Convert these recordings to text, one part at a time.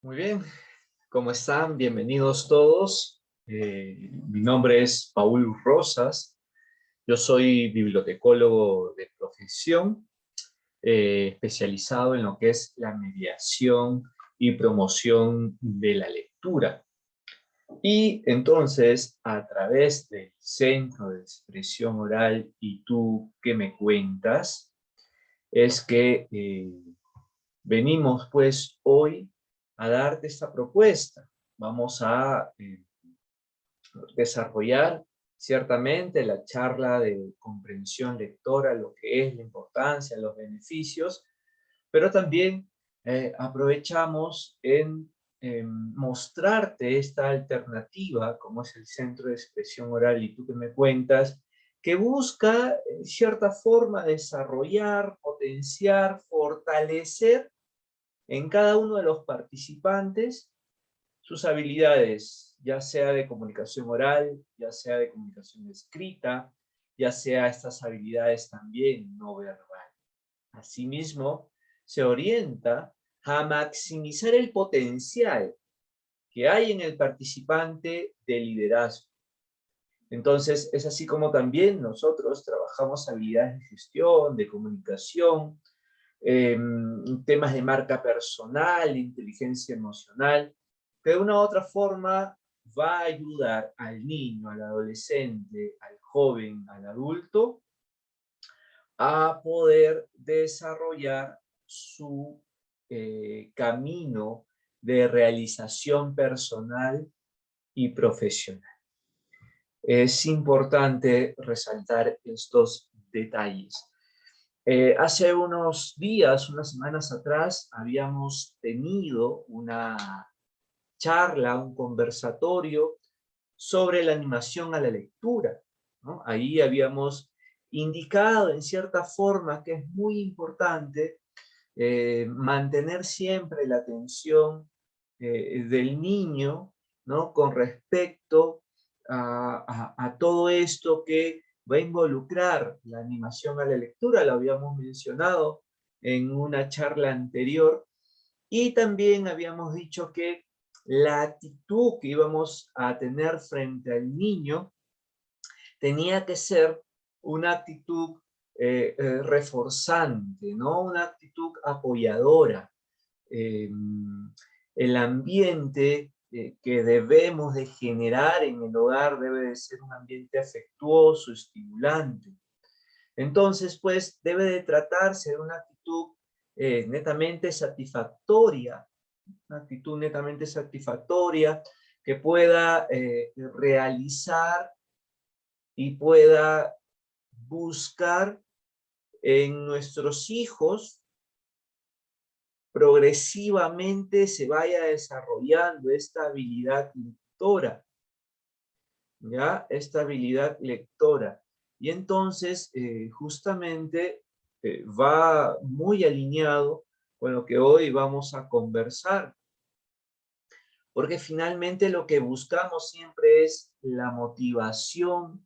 Muy bien, ¿cómo están? Bienvenidos todos. Mi nombre es Paul Rosas. Yo soy bibliotecólogo de profesión, especializado en lo que es la mediación y promoción de la lectura. Y entonces, a través del Centro de Expresión Oral ¿Y tú qué me cuentas? Es que venimos pues hoy a darte esta propuesta. Vamos a desarrollar ciertamente la charla de comprensión lectora, lo que es la importancia, los beneficios, pero también aprovechamos en mostrarte esta alternativa, como es el Centro de Expresión Oral ¿Y tú qué me cuentas?, que busca, en cierta forma, desarrollar, potenciar, fortalecer en cada uno de los participantes sus habilidades, ya sea de comunicación oral, ya sea de comunicación escrita, ya sea estas habilidades también no verbal. Asimismo, se orienta a maximizar el potencial que hay en el participante de liderazgo. Entonces, es así como también nosotros trabajamos habilidades de gestión, de comunicación, temas de marca personal, inteligencia emocional, que de una u otra forma va a ayudar al niño, al adolescente, al joven, al adulto, a poder desarrollar su camino de realización personal y profesional. Es importante resaltar estos detalles. Hace unos días, unas semanas atrás, habíamos tenido una charla, un conversatorio sobre la animación a la lectura, ¿no? Ahí habíamos indicado en cierta forma que es muy importante mantener siempre la atención del niño, ¿no?, con respecto a todo esto que va a involucrar la animación a la lectura. Lo habíamos mencionado en una charla anterior, y también habíamos dicho que la actitud que íbamos a tener frente al niño tenía que ser una actitud reforzante, ¿no? Una actitud apoyadora. El ambiente que debemos de generar en el hogar debe de ser un ambiente afectuoso, estimulante. Entonces, pues, debe de tratarse de una actitud netamente satisfactoria, una actitud netamente satisfactoria que pueda realizar y pueda buscar en nuestros hijos progresivamente se vaya desarrollando esta habilidad lectora, ¿ya? Esta habilidad lectora. Y entonces, justamente, va muy alineado con lo que hoy vamos a conversar, porque finalmente lo que buscamos siempre es la motivación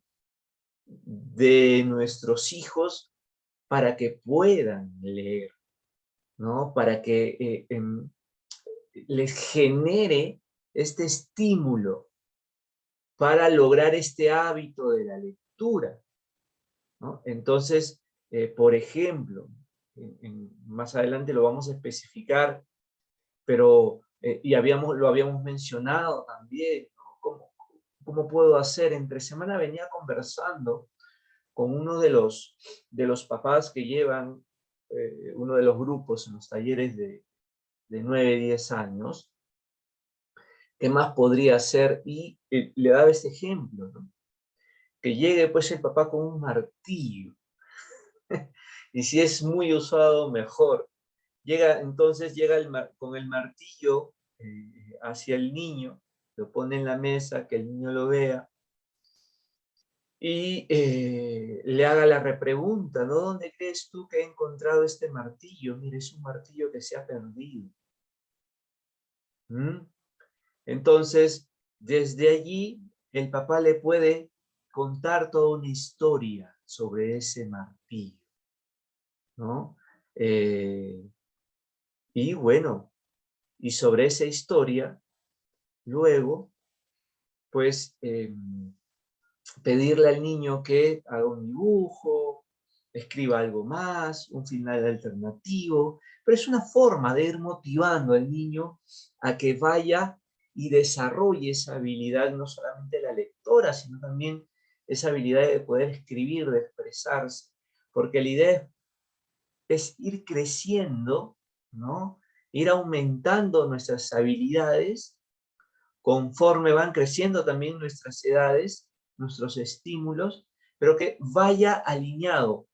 de nuestros hijos para que puedan leer, ¿no? Para que les genere este estímulo para lograr este hábito de la lectura, ¿no? Entonces, por ejemplo, más adelante lo vamos a especificar, pero, lo habíamos mencionado también, ¿no? ¿Cómo puedo hacer? Entre semana venía conversando con uno de los papás que llevan uno de los grupos en los talleres de 9, 10 años. ¿Qué más podría hacer? Y le daba este ejemplo, ¿no? Que llegue pues el papá con un martillo, y si es muy usado, mejor. Entonces llega con el martillo hacia el niño, lo pone en la mesa, que el niño lo vea, y le haga la repregunta, ¿no? ¿Dónde crees tú que he encontrado este martillo? Mire, es un martillo que se ha perdido. ¿Mm? Entonces, desde allí, el papá le puede contar toda una historia sobre ese martillo, ¿no? Y bueno, Y sobre esa historia, luego, pues, pedirle al niño que haga un dibujo, escriba algo más, un final alternativo, pero es una forma de ir motivando al niño a que vaya y desarrolle esa habilidad, no solamente la lectora, sino también esa habilidad de poder escribir, de expresarse, porque la idea es ir creciendo, ¿no? Ir aumentando nuestras habilidades conforme van creciendo también nuestras edades, nuestros estímulos, pero que vaya alineado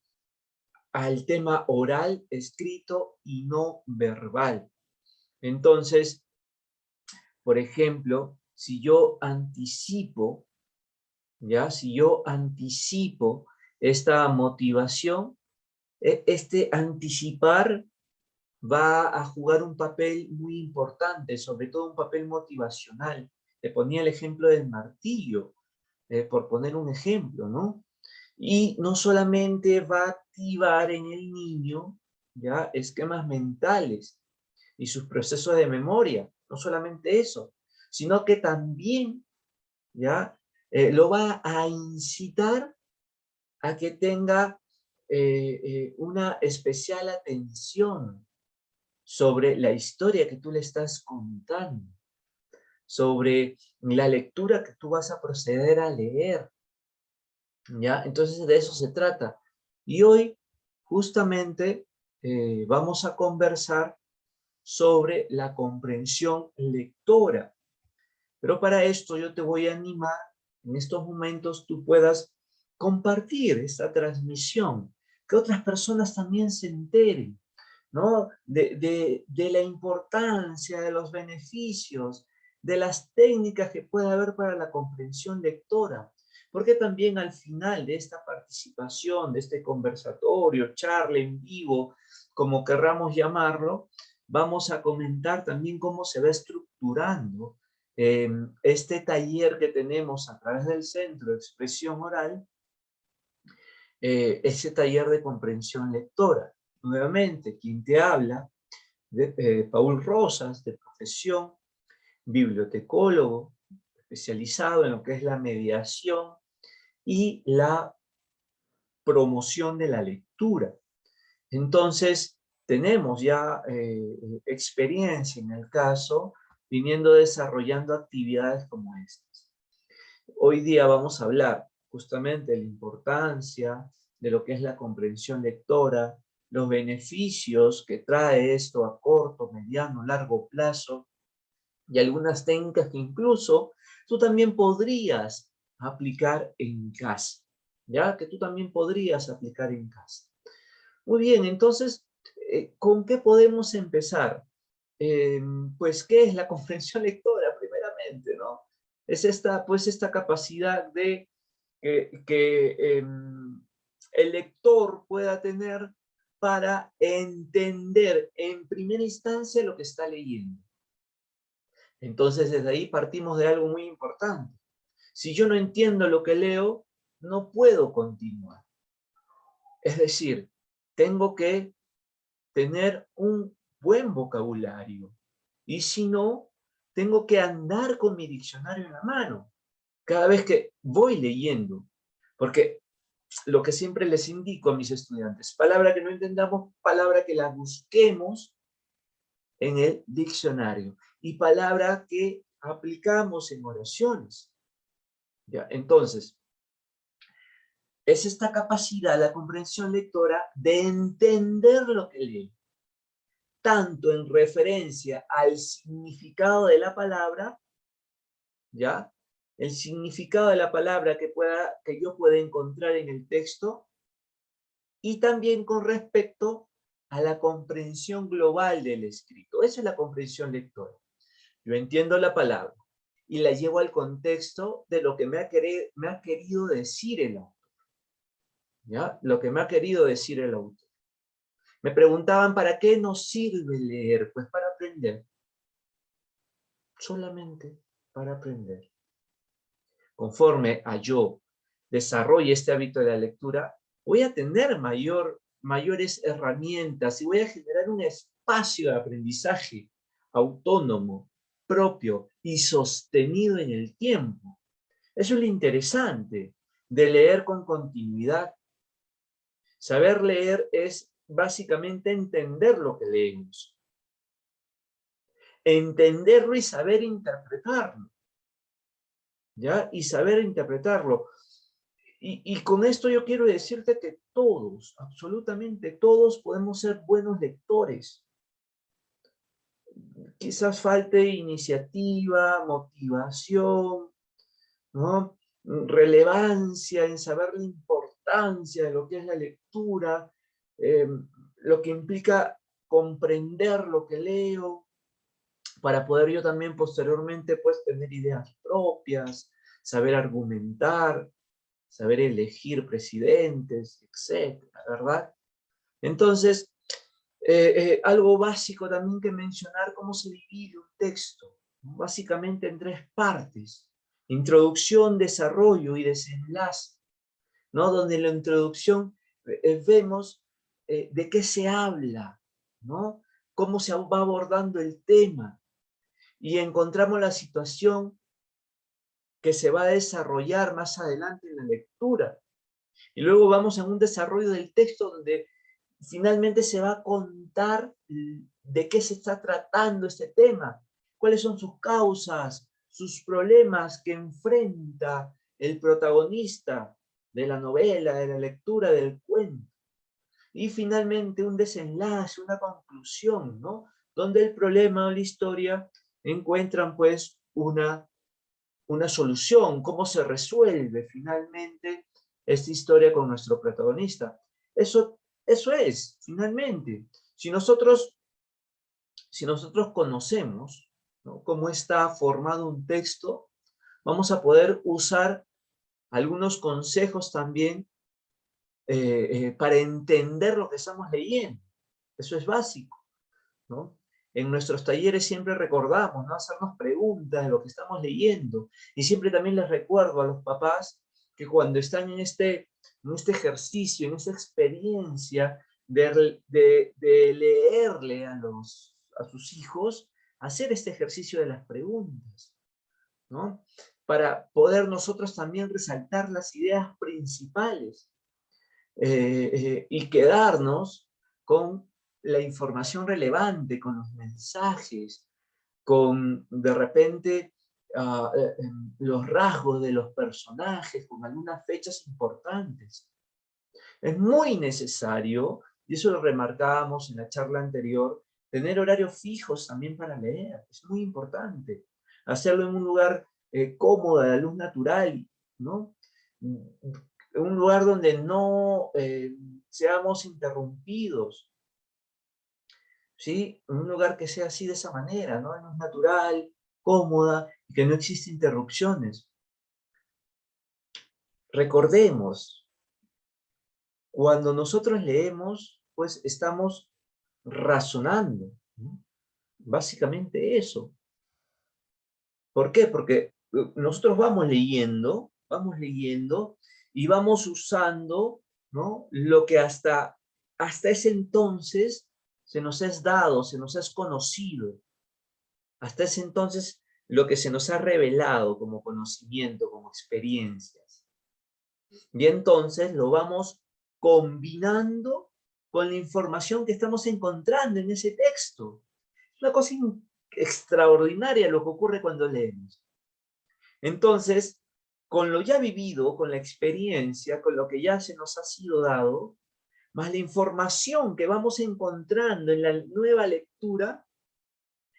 al tema oral, escrito y no verbal. Entonces, por ejemplo, si yo anticipo, ¿ya? Si yo anticipo esta motivación, este anticipar va a jugar un papel muy importante, sobre todo un papel motivacional. Te ponía el ejemplo del martillo, por poner un ejemplo, ¿no? Y no solamente va a activar en el niño, ¿ya? Esquemas mentales y sus procesos de memoria, no solamente eso, sino que también, ¿ya? Lo va a incitar a que tenga una especial atención sobre la historia que tú le estás contando, sobre la lectura que tú vas a proceder a leer, ¿ya? Entonces de eso se trata. Y hoy justamente vamos a conversar sobre la comprensión lectora. Pero para esto yo te voy a animar, en estos momentos tú puedas compartir esta transmisión, que otras personas también se enteren, ¿no? De la importancia, de los beneficios, de las técnicas que puede haber para la comprensión lectora. Porque también al final de esta participación, de este conversatorio, charla en vivo, como querramos llamarlo, vamos a comentar también cómo se va estructurando este taller que tenemos a través del Centro de Expresión Oral, ese taller de comprensión lectora. Nuevamente, quien te habla, Paul Rosas, de profesión, bibliotecólogo, especializado en lo que es la mediación y la promoción de la lectura. Entonces, tenemos ya experiencia en el caso, viniendo desarrollando actividades como estas. Hoy día vamos a hablar justamente de la importancia de lo que es la comprensión lectora, los beneficios que trae esto a corto, mediano, largo plazo, y algunas técnicas que incluso tú también podrías aplicar en casa, ¿ya? Que tú también podrías aplicar en casa. Muy bien, entonces, ¿con qué podemos empezar? Pues, ¿qué es la comprensión lectora? Primeramente, ¿no? Es esta, pues, esta capacidad de que el lector pueda tener para entender en primera instancia lo que está leyendo. Entonces, desde ahí partimos de algo muy importante. Si yo no entiendo lo que leo, no puedo continuar. Es decir, tengo que tener un buen vocabulario. Y si no, tengo que andar con mi diccionario en la mano cada vez que voy leyendo. Porque lo que siempre les indico a mis estudiantes, palabra que no entendamos, palabra que la busquemos en el diccionario. Y palabra que aplicamos en oraciones. ¿Ya? Entonces, es esta capacidad, la comprensión lectora, de entender lo que leo, tanto en referencia al significado de la palabra, ¿ya? El significado de la palabra que yo pueda encontrar en el texto, y también con respecto a la comprensión global del escrito. Esa es la comprensión lectora. Yo entiendo la palabra y la llevo al contexto de lo que me ha querido decir el autor, ¿ya? Lo que me ha querido decir el autor. Me preguntaban, ¿para qué nos sirve leer? Pues para aprender. Solamente para aprender. Conforme a yo desarrolle este hábito de la lectura, voy a tener mayores herramientas y voy a generar un espacio de aprendizaje autónomo, propio y sostenido en el tiempo. Eso es lo interesante de leer con continuidad. Saber leer es básicamente entender lo que leemos. Entenderlo y saber interpretarlo. ¿Ya? Y saber interpretarlo. Y con esto yo quiero decirte que todos, absolutamente todos, podemos ser buenos lectores. Quizás falte iniciativa, motivación, ¿no? Relevancia en saber la importancia de lo que es la lectura, lo que implica comprender lo que leo, para poder yo también posteriormente pues tener ideas propias, saber argumentar, saber elegir presidentes, etcétera, ¿verdad? Entonces, algo básico también que mencionar, cómo se divide un texto, ¿no? Básicamente en tres partes: introducción, desarrollo y desenlace, ¿no? Donde en la introducción vemos de qué se habla, ¿no? Cómo se va abordando el tema, y encontramos la situación que se va a desarrollar más adelante en la lectura. Y luego vamos a un desarrollo del texto donde finalmente se va a contar de qué se está tratando este tema, cuáles son sus causas, sus problemas que enfrenta el protagonista de la novela, de la lectura, del cuento. Y finalmente un desenlace, una conclusión, ¿no? Donde el problema o la historia encuentran pues una solución, cómo se resuelve finalmente esta historia con nuestro protagonista. Eso es, finalmente. Si nosotros conocemos, ¿no?, cómo está formado un texto, vamos a poder usar algunos consejos también para entender lo que estamos leyendo. Eso es básico, ¿no? En nuestros talleres siempre recordamos, ¿no?, hacernos preguntas de lo que estamos leyendo. Y siempre también les recuerdo a los papás que cuando están en este ejercicio, en esta experiencia de leerle a sus hijos, hacer este ejercicio de las preguntas, ¿no? Para poder nosotros también resaltar las ideas principales y quedarnos con la información relevante, con los mensajes, con de repente los rasgos de los personajes, con algunas fechas importantes. Es muy necesario, y eso lo remarcábamos en la charla anterior, tener horarios fijos también para leer. Es muy importante. Hacerlo en un lugar cómodo, a la luz natural, ¿no? Un lugar donde no seamos interrumpidos, ¿sí? Un lugar que sea así, de esa manera, ¿no? Es natural, cómoda, y que no existen interrupciones. Recordemos, cuando nosotros leemos, pues estamos razonando, ¿no? Básicamente eso. ¿Por qué? Porque nosotros vamos leyendo y vamos usando, ¿no?, lo que hasta ese entonces se nos es dado, se nos es conocido. Hasta ese entonces, lo que se nos ha revelado como conocimiento, como experiencias. Y entonces lo vamos combinando con la información que estamos encontrando en ese texto. Es una cosa extraordinaria lo que ocurre cuando leemos. Entonces, con lo ya vivido, con la experiencia, con lo que ya se nos ha sido dado, más la información que vamos encontrando en la nueva lectura,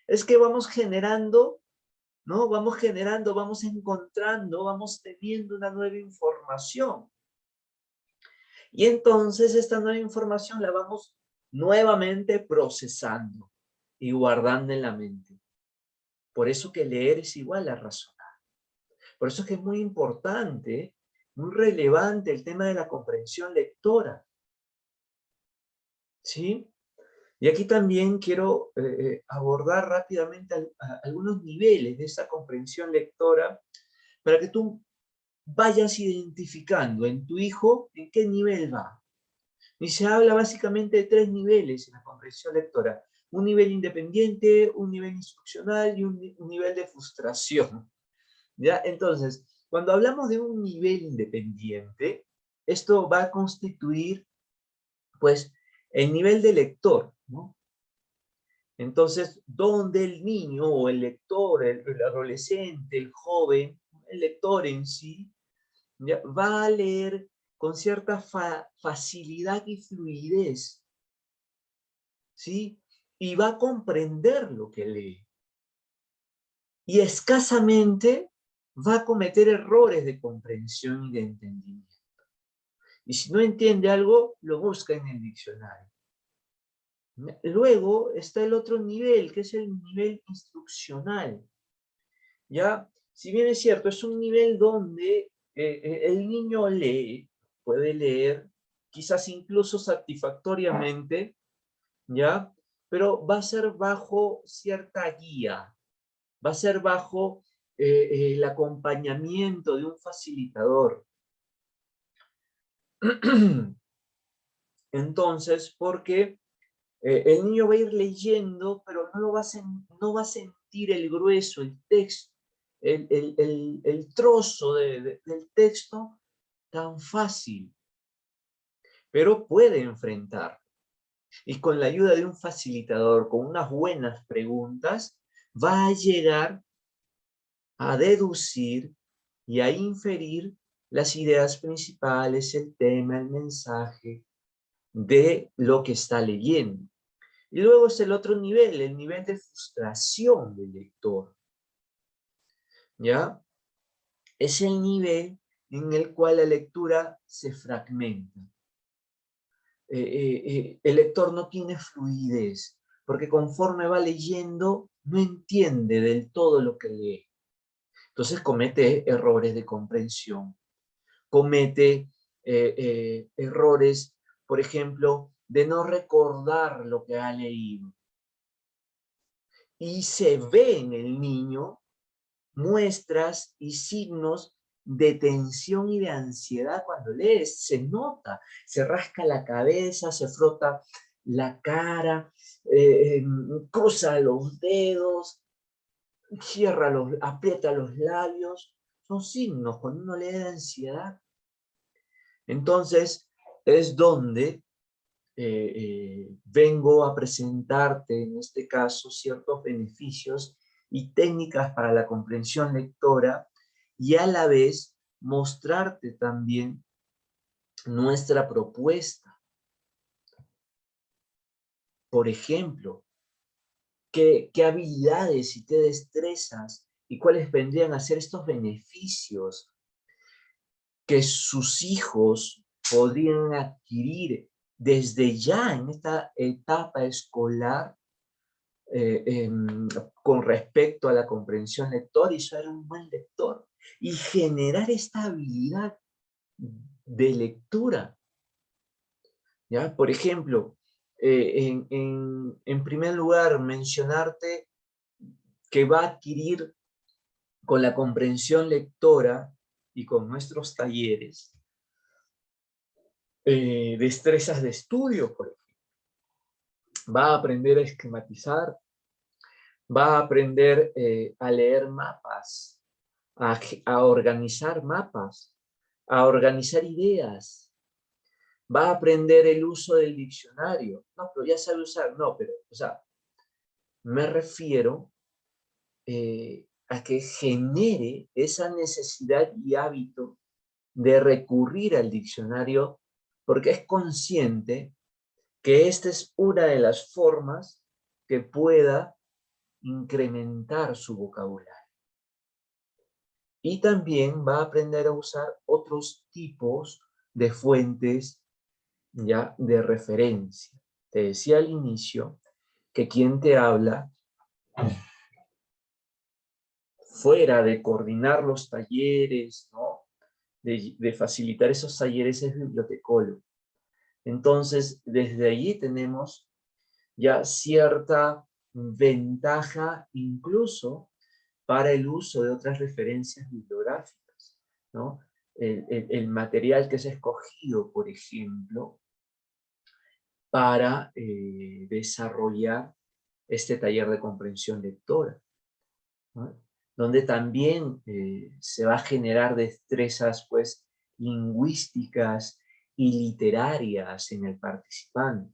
es que vamos generando, ¿no? Vamos encontrando, vamos teniendo una nueva información. Y entonces esta nueva información la vamos nuevamente procesando y guardando en la mente. Por eso que leer es igual a razonar. Por eso es que es muy importante, muy relevante el tema de la comprensión lectora, ¿sí? Y aquí también quiero abordar rápidamente algunos niveles de esa comprensión lectora para que tú vayas identificando en tu hijo en qué nivel va. Y se habla básicamente de tres niveles en la comprensión lectora. un nivel independiente, un nivel instruccional y un nivel de frustración. ¿Ya? Entonces, cuando hablamos de un nivel independiente, esto va a constituir, pues, el nivel de lector, ¿no? Entonces, donde el niño o el lector, el adolescente, el joven, el lector en sí, ¿ya? Va a leer con cierta facilidad y fluidez, ¿sí? Y va a comprender lo que lee. Y escasamente va a cometer errores de comprensión y de entendimiento. Y si no entiende algo, lo busca en el diccionario. Luego está el otro nivel, que es el nivel instruccional. ¿Ya? Si bien es cierto, es un nivel donde el niño lee, puede leer, quizás incluso satisfactoriamente, ¿ya? Pero va a ser bajo cierta guía, va a ser bajo el acompañamiento de un facilitador. Entonces, porque el niño va a ir leyendo, pero no va a sentir el grueso, el texto, el trozo del texto tan fácil, pero puede enfrentar. Y con la ayuda de un facilitador, con unas buenas preguntas, va a llegar a deducir y a inferir las ideas principales, el tema, el mensaje de lo que está leyendo. Y luego es el otro nivel, el nivel de frustración del lector, ¿ya? Es el nivel en el cual la lectura se fragmenta. El lector no tiene fluidez, porque conforme va leyendo, no entiende del todo lo que lee. Entonces comete errores de comprensión, comete errores, por ejemplo, de no recordar lo que ha leído. Y se ve en el niño muestras y signos de tensión y de ansiedad cuando lees. Se nota, se rasca la cabeza, se frota la cara, cruza los dedos, aprieta los labios. Son signos cuando uno lee de ansiedad. Entonces, es donde vengo a presentarte, en este caso, ciertos beneficios y técnicas para la comprensión lectora y a la vez mostrarte también nuestra propuesta. Por ejemplo, qué habilidades y qué destrezas y cuáles vendrían a ser estos beneficios que sus hijos podrían adquirir desde ya en esta etapa escolar con respecto a la comprensión lectora y ser un buen lector y generar esta habilidad de lectura. ¿Ya? Por ejemplo, en primer lugar, mencionarte que va a adquirir con la comprensión lectora y con nuestros talleres destrezas de estudio, por ejemplo. Va a aprender a esquematizar, va a aprender a leer mapas, a organizar mapas, a organizar ideas, va a aprender el uso del diccionario. No, pero ya sabe usar, no, pero, o sea, me refiero a que genere esa necesidad y hábito de recurrir al diccionario porque es consciente que esta es una de las formas que pueda incrementar su vocabulario. Y también va a aprender a usar otros tipos de fuentes ya de referencia. Te decía al inicio que quien te habla, fuera de coordinar los talleres, ¿no? de facilitar esos talleres, es bibliotecólogo. Entonces, desde allí tenemos ya cierta ventaja incluso para el uso de otras referencias bibliográficas, ¿no? El material que se ha escogido, por ejemplo, para desarrollar este taller de comprensión lectora, ¿no? Donde también se va a generar destrezas, pues, lingüísticas y literarias en el participante,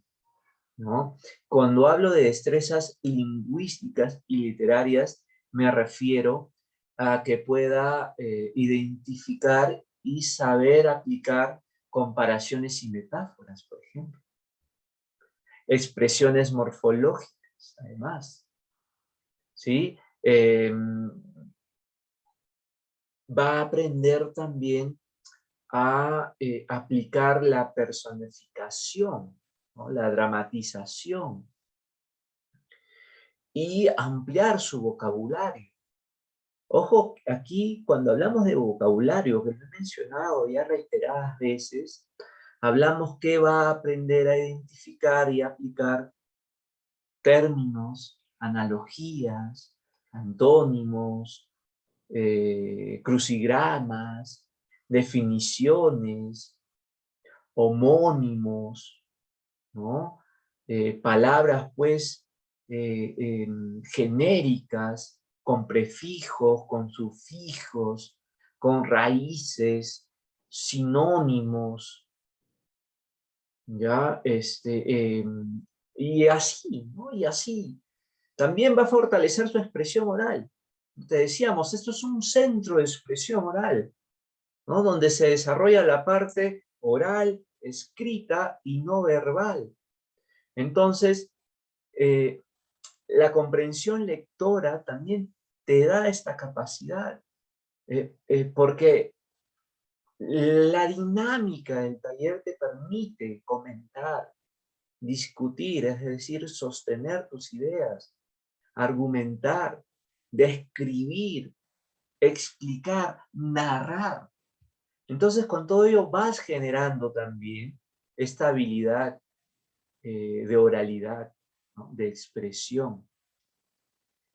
¿no? Cuando hablo de destrezas lingüísticas y literarias, me refiero a que pueda identificar y saber aplicar comparaciones y metáforas, por ejemplo. Expresiones morfológicas, además, ¿sí? Va a aprender también a aplicar la personificación, ¿no? La dramatización y ampliar su vocabulario. Ojo, aquí cuando hablamos de vocabulario, que lo he mencionado ya reiteradas veces, hablamos que va a aprender a identificar y aplicar términos, analogías, antónimos, crucigramas, definiciones, homónimos, ¿no? Palabras, pues, genéricas, con prefijos, con sufijos, con raíces, sinónimos, ¿ya? Y así, ¿no? Y así. También va a fortalecer su expresión oral. Te decíamos, esto es un centro de expresión oral, ¿no? Donde se desarrolla la parte oral, escrita y no verbal. Entonces, la comprensión lectora también te da esta capacidad, porque la dinámica del taller te permite comentar, discutir, es decir, sostener tus ideas, argumentar, describir, explicar, narrar. Entonces, con todo ello vas generando también esta habilidad de oralidad, ¿no? De expresión.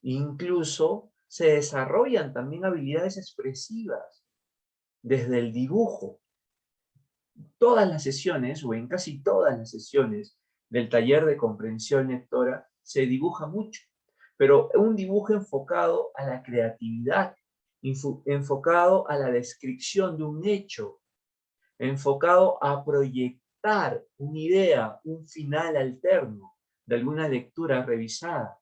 Incluso se desarrollan también habilidades expresivas desde el dibujo. Todas las sesiones, o en casi todas las sesiones del taller de comprensión lectora, se dibuja mucho, pero un dibujo enfocado a la creatividad, enfocado a la descripción de un hecho, enfocado a proyectar una idea, un final alterno de alguna lectura revisada.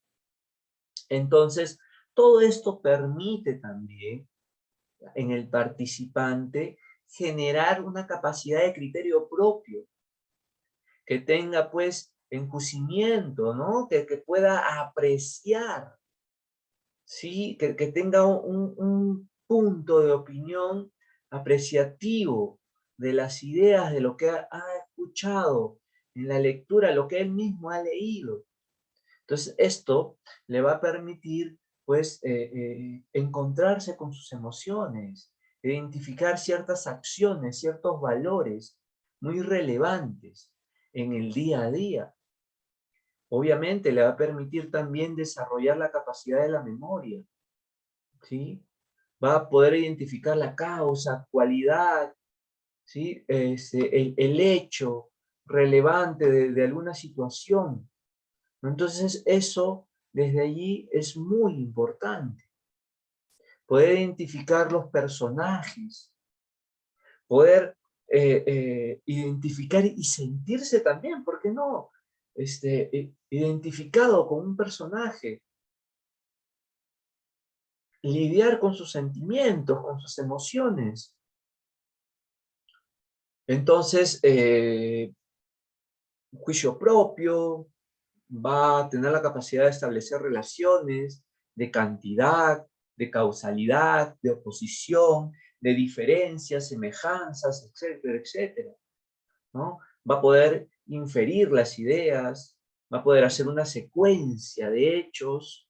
Entonces, todo esto permite también en el participante generar una capacidad de criterio propio, que tenga pues encucimiento, ¿no? Que pueda apreciar, ¿sí? Que tenga un punto de opinión apreciativo de las ideas, de lo que ha escuchado en la lectura, lo que él mismo ha leído. Entonces, esto le va a permitir, pues, encontrarse con sus emociones, identificar ciertas acciones, ciertos valores muy relevantes en el día a día. Obviamente, le va a permitir también desarrollar la capacidad de la memoria, ¿sí? Va a poder identificar la causa, cualidad, ¿sí? El hecho relevante de alguna situación. Entonces, eso desde allí es muy importante. Poder identificar los personajes, poder identificar y sentirse también, ¿por qué no? Identificado con un personaje, lidiar con sus sentimientos, con sus emociones. Entonces, juicio propio, va a tener la capacidad de establecer relaciones de cantidad, de causalidad, de oposición, de diferencias, semejanzas, etcétera, etcétera, ¿no? Va a poder inferir las ideas, va a poder hacer una secuencia de hechos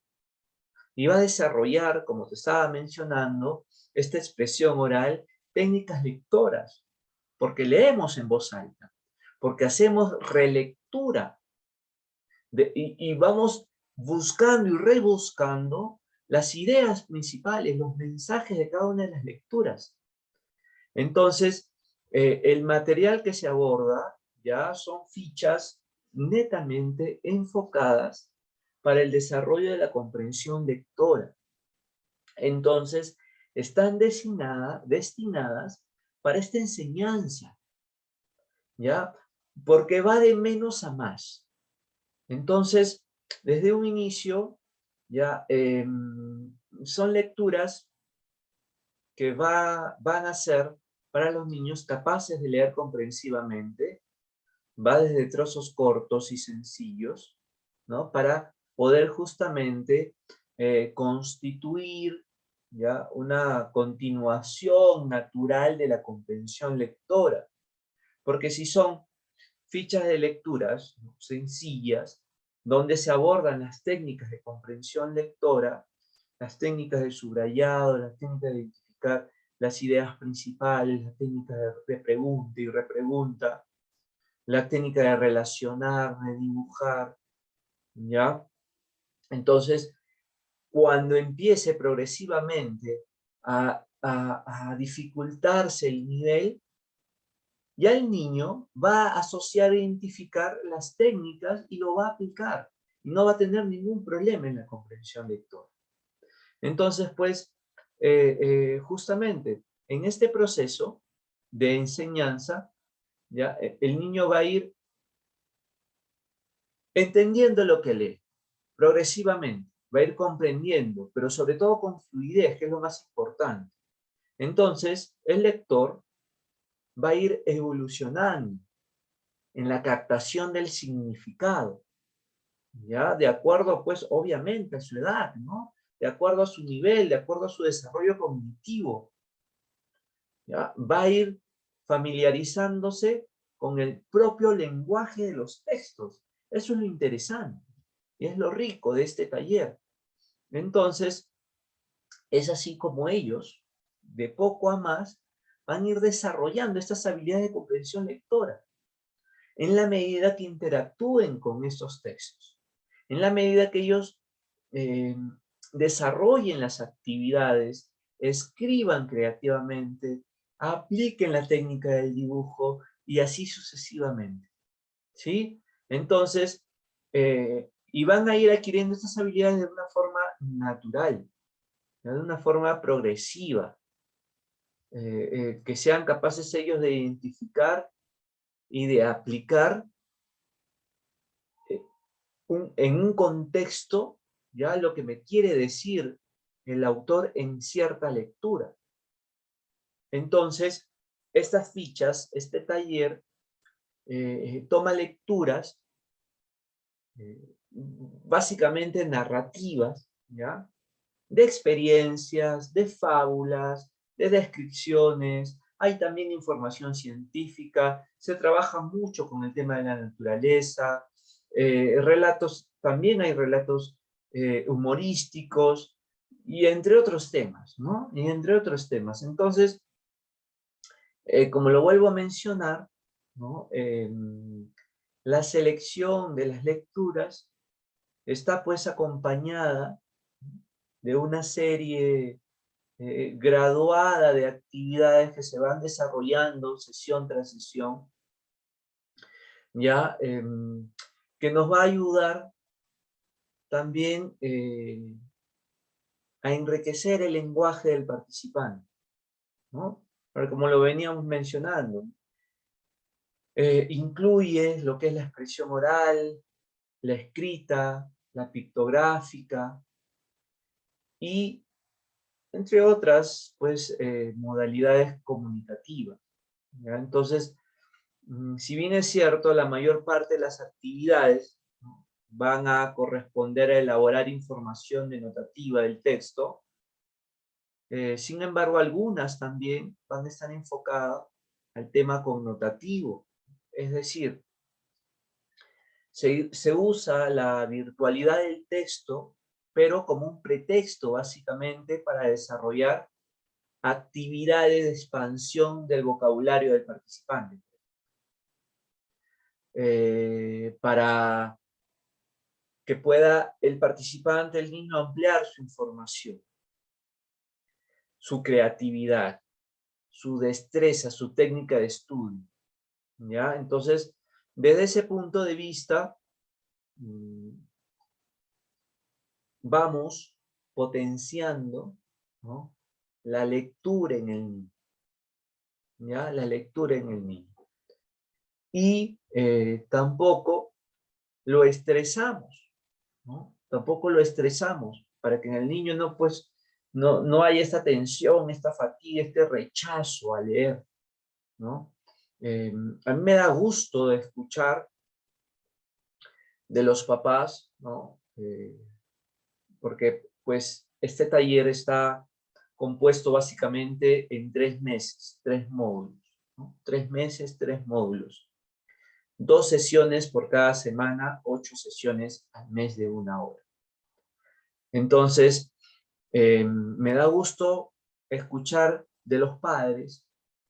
y va a desarrollar, como te estaba mencionando, esta expresión oral, técnicas lectoras, porque leemos en voz alta, porque hacemos relectura y vamos buscando y rebuscando las ideas principales, los mensajes de cada una de las lecturas. Entonces, el material que se aborda ya son fichas netamente enfocadas para el desarrollo de la comprensión lectora. Entonces, están destinadas para esta enseñanza, ¿ya? Porque va de menos a más. Entonces, desde un inicio, ya son lecturas que van a ser para los niños capaces de leer comprensivamente, va desde trozos cortos y sencillos, ¿no? Para poder justamente constituir ya una continuación natural de la comprensión lectora. Porque si son fichas de lecturas, ¿no?, sencillas, donde se abordan las técnicas de comprensión lectora, las técnicas de subrayado, las técnicas de identificar las ideas principales, las técnicas de pregunta y repregunta, la técnica de relacionar, de dibujar, ¿ya? Entonces, cuando empiece progresivamente a dificultarse el nivel, ya el niño va a asociar e identificar las técnicas y lo va a aplicar. Y no va a tener ningún problema en la comprensión lectora. Entonces, pues, justamente en este proceso de enseñanza, ¿ya? El niño va a ir entendiendo lo que lee, progresivamente, va a ir comprendiendo, pero sobre todo con fluidez, que es lo más importante. Entonces, el lector va a ir evolucionando en la captación del significado, ¿ya? De acuerdo, pues, obviamente, a su edad, ¿no? De acuerdo a su nivel, de acuerdo a su desarrollo cognitivo, ¿ya? Va a ir familiarizándose con el propio lenguaje de los textos. Eso es lo interesante, y es lo rico de este taller. Entonces, es así como ellos, de poco a más, van a ir desarrollando estas habilidades de comprensión lectora, en la medida que interactúen con estos textos, en la medida que ellos eh, desarrollen las actividades, escriban creativamente, apliquen la técnica del dibujo y así sucesivamente, ¿sí? Entonces, y van a ir adquiriendo estas habilidades de una forma natural, ¿no?, de una forma progresiva, que sean capaces ellos de identificar y de aplicar eh, en un contexto, ya lo que me quiere decir el autor en cierta lectura. Entonces, estas fichas, este taller, toma lecturas básicamente narrativas, ¿ya?, de experiencias, de fábulas, de descripciones, hay también información científica, se trabaja mucho con el tema de la naturaleza, relatos, también hay relatos humorísticos, y entre otros temas, ¿no? Y entre otros temas. Entonces, como lo vuelvo a mencionar, ¿no? La selección de las lecturas está pues acompañada de una serie graduada de actividades que se van desarrollando sesión tras sesión, ya, que nos va a ayudar también a enriquecer el lenguaje del participante, ¿no? Pero como lo veníamos mencionando, incluye lo que es la expresión oral, la escrita, la pictográfica y, entre otras, pues, modalidades comunicativas, ¿ya? Entonces, si bien es cierto, la mayor parte de las actividades, ¿no?, van a corresponder a elaborar información denotativa del texto, sin embargo, algunas también van a estar enfocadas al tema connotativo, es decir, se usa la virtualidad del texto, pero como un pretexto básicamente para desarrollar actividades de expansión del vocabulario del participante. Para que pueda el participante, el niño, ampliar su información, su creatividad, su destreza, su técnica de estudio, ¿ya? Entonces, desde ese punto de vista, vamos potenciando, ¿no?, la lectura en el niño, ¿ya? La lectura en el niño. Y tampoco lo estresamos, ¿no? Tampoco lo estresamos para que en el niño no, pues, no haya esta tensión, esta fatiga, este rechazo a leer, ¿no? A mí me da gusto de escuchar de los papás, ¿no? Porque pues este taller está compuesto básicamente en 3 meses, 3 módulos, ¿no? 3 meses, 3 módulos. 2 sesiones por cada semana, 8 sesiones al mes de 1 hora. Entonces, me da gusto escuchar de los padres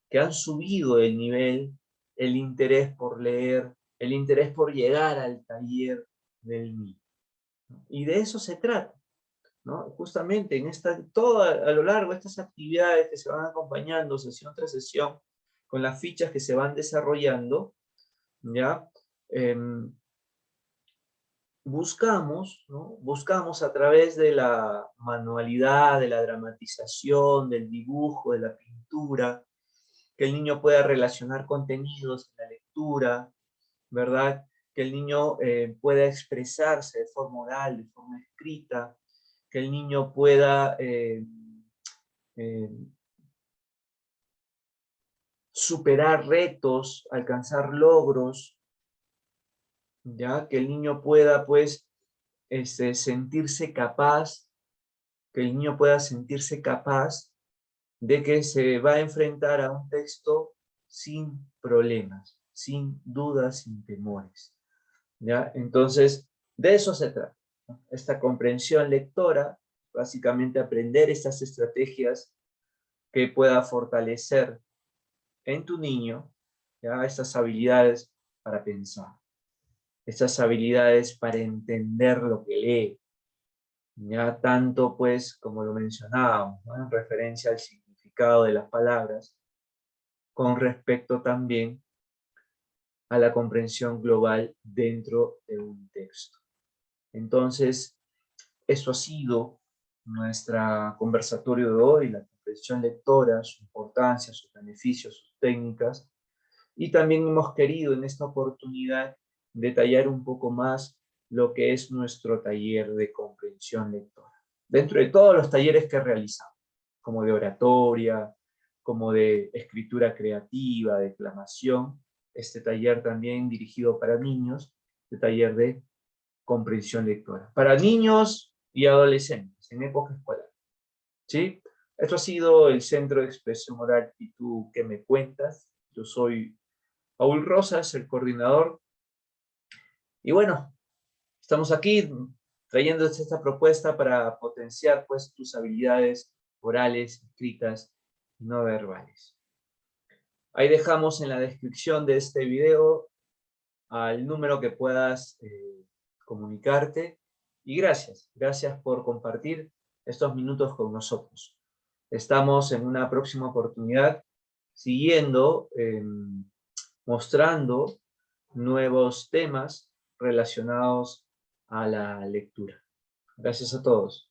que han subido el nivel, el interés por leer, el interés por llegar al taller del niño, ¿no? Y de eso se trata, ¿no? Justamente en todo a lo largo de estas actividades que se van acompañando sesión tras sesión, con las fichas que se van desarrollando, ¿ya? Buscamos, ¿no? Buscamos a través de la manualidad, de la dramatización, del dibujo, de la pintura, que el niño pueda relacionar contenidos en la lectura, ¿verdad? Que el niño pueda expresarse de forma oral, de forma escrita, que el niño pueda eh, superar retos, alcanzar logros, ¿ya? Que el niño pueda, pues, sentirse capaz, que el niño pueda sentirse capaz de que se va a enfrentar a un texto sin problemas, sin dudas, sin temores, ¿ya? Entonces, de eso se trata, ¿no? Esta comprensión lectora, básicamente aprender estas estrategias que pueda fortalecer en tu niño, ¿ya?, estas habilidades para pensar, estas habilidades para entender lo que lee, ya tanto pues como lo mencionábamos, ¿no?, en referencia al significado de las palabras, con respecto también a la comprensión global dentro de un texto. Entonces, eso ha sido nuestro conversatorio de hoy, la comprensión lectora, su importancia, sus beneficios, sus técnicas, y también hemos querido en esta oportunidad detallar un poco más lo que es nuestro taller de comprensión lectora. Dentro de todos los talleres que realizamos, como de oratoria, como de escritura creativa, declamación, este taller también dirigido para niños, el taller de comprensión lectora, para niños y adolescentes en época escolar, ¿sí? Esto ha sido el Centro de Expresión Oral ¿Y tú qué me cuentas? Yo soy Paul Rosas, el coordinador, y bueno, estamos aquí trayéndote esta propuesta para potenciar pues tus habilidades orales, escritas y no verbales. Ahí dejamos en la descripción de este video al número que puedas comunicarte, y gracias por compartir estos minutos con nosotros. Estamos en una próxima oportunidad siguiendo, mostrando nuevos temas relacionados a la lectura. Gracias a todos.